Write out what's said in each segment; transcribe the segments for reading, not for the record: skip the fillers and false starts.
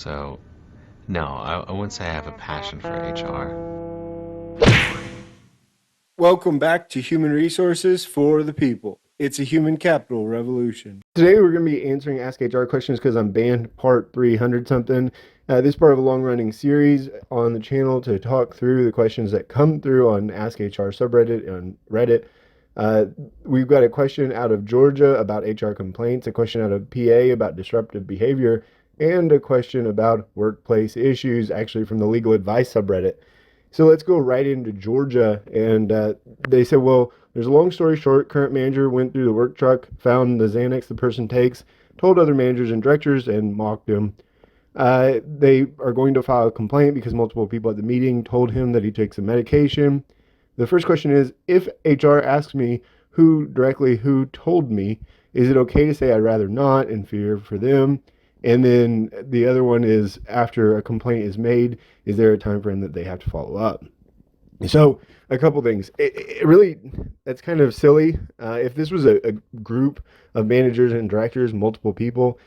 So, no, I wouldn't say I have a passion for HR. Welcome back to Human Resources for the People. It's a human capital revolution. Today we're going to be answering Ask HR questions because I'm banned part 300 something. This is part of a long running series on the channel to talk through the questions that come through on Ask HR subreddit on Reddit. We've got a question out of Georgia about HR complaints, a question out of PA about disruptive behavior, and a question about workplace issues, actually from the legal advice subreddit. So let's go right into Georgia. And they said, well, there's a long story short. Current manager went through the work truck, found the Xanax the person takes, told other managers and directors, and mocked him. They are going to file a complaint because multiple people at the meeting told him that he takes some medication. The first question is, if HR asks me who told me, is it okay to say I'd rather not in fear for them? And then the other one is, after a complaint is made, is there a time frame that they have to follow up? So a couple things. It really, that's kind of silly. If this was a group of managers and directors, multiple people,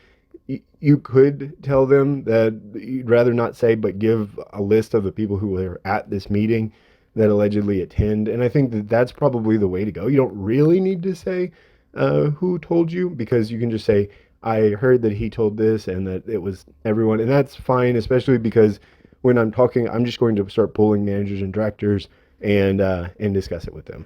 you could tell them that you'd rather not say, but give a list of the people who were at this meeting that allegedly attend. And I think that that's probably the way to go. You don't really need to say who told you, because you can just say, I heard that he told this and that it was everyone. And that's fine, especially because when I'm talking, I'm just going to start pulling managers and directors and discuss it with them.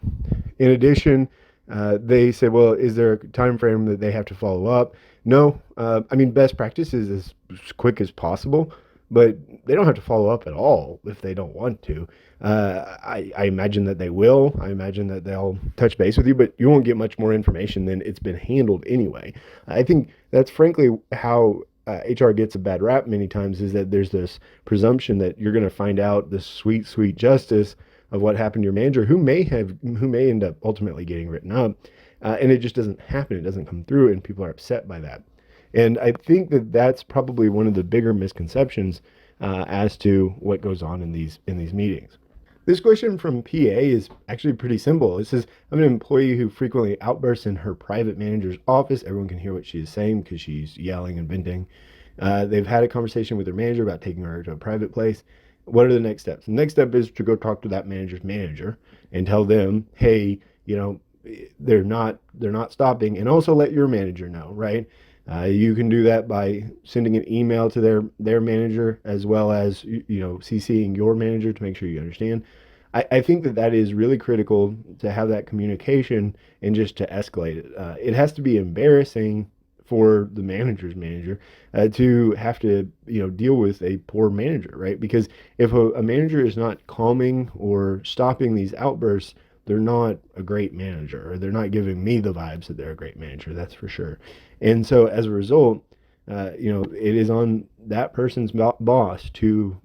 In addition, they said, well, is there a time frame that they have to follow up? No. I mean, best practice is as quick as possible, but they don't have to follow up at all if they don't want to. I imagine that they will. I imagine that they'll touch base with you, but you won't get much more information than it's been handled anyway. I think that's frankly how HR gets a bad rap many times, is that there's this presumption that you're going to find out the sweet, sweet justice of what happened to your manager, who may end up ultimately getting written up, and it just doesn't happen. It doesn't come through, and people are upset by that. And I think that that's probably one of the bigger misconceptions as to what goes on in these meetings. This question from PA is actually pretty simple. It says, I'm an employee who frequently outbursts in her private manager's office. Everyone can hear what she's saying because she's yelling and venting. They've had a conversation with their manager about taking her to a private place. What are the next steps? The next step is to go talk to that manager's manager and tell them, hey, they're not stopping, and also let your manager know, right? You can do that by sending an email to their manager, as well as CCing your manager to make sure you understand. I think that is really critical, to have that communication and just to escalate it. It has to be embarrassing for the manager's manager to have to deal with a poor manager, right? Because if a manager is not calming or stopping these outbursts, they're not a great manager, or they're not giving me the vibes that they're a great manager. That's for sure. And so as a result, it is on that person's boss to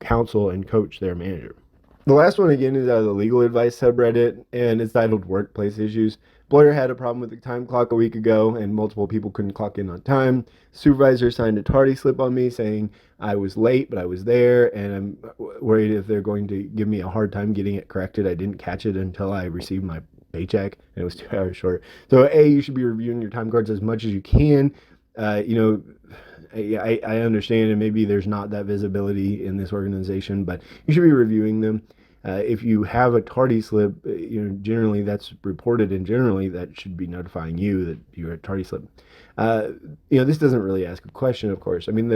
counsel and coach their manager. The last one, again, is out of the legal advice subreddit, and it's titled Workplace Issues. Employer had a problem with the time clock a week ago, and multiple people couldn't clock in on time. Supervisor signed a tardy slip on me saying I was late, but I was there, and I'm worried if they're going to give me a hard time getting it corrected. I didn't catch it until I received my paycheck, and it was 2 hours short. So, you should be reviewing your time cards as much as you can. I understand, and maybe there's not that visibility in this organization, but you should be reviewing them. If you have a tardy slip, generally that's reported, and generally that should be notifying you that you're a tardy slip. This doesn't really ask a question, of course. I mean,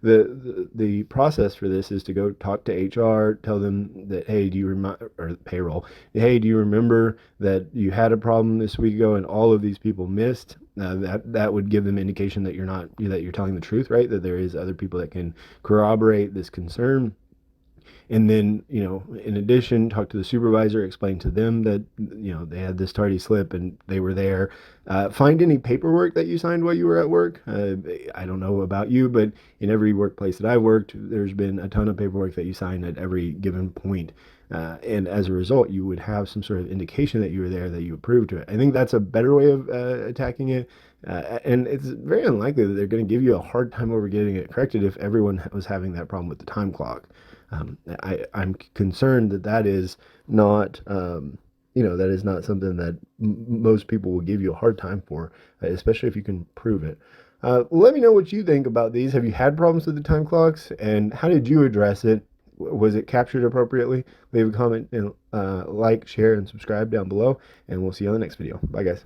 the process for this is to go talk to HR, tell them that, hey, do you remember, or payroll, hey, do you remember that you had a problem this week ago and all of these people missed? That would give them indication that you're telling the truth, right? That there is other people that can corroborate this concern. And then, in addition, talk to the supervisor, explain to them that, they had this tardy slip and they were there. Find any paperwork that you signed while you were at work. I don't know about you, but in every workplace that I worked, there's been a ton of paperwork that you sign at every given point. And as a result, you would have some sort of indication that you were there, that you approved to it. I think that's a better way of attacking it. And it's very unlikely that they're going to give you a hard time over getting it corrected if everyone was having that problem with the time clock. I'm concerned that is not, that is not something that most people will give you a hard time for, especially if you can prove it. Let me know what you think about these. Have you had problems with the time clocks, and how did you address it? Was it captured appropriately? Leave a comment and like, share, and subscribe down below, and we'll see you on the next video. Bye, guys.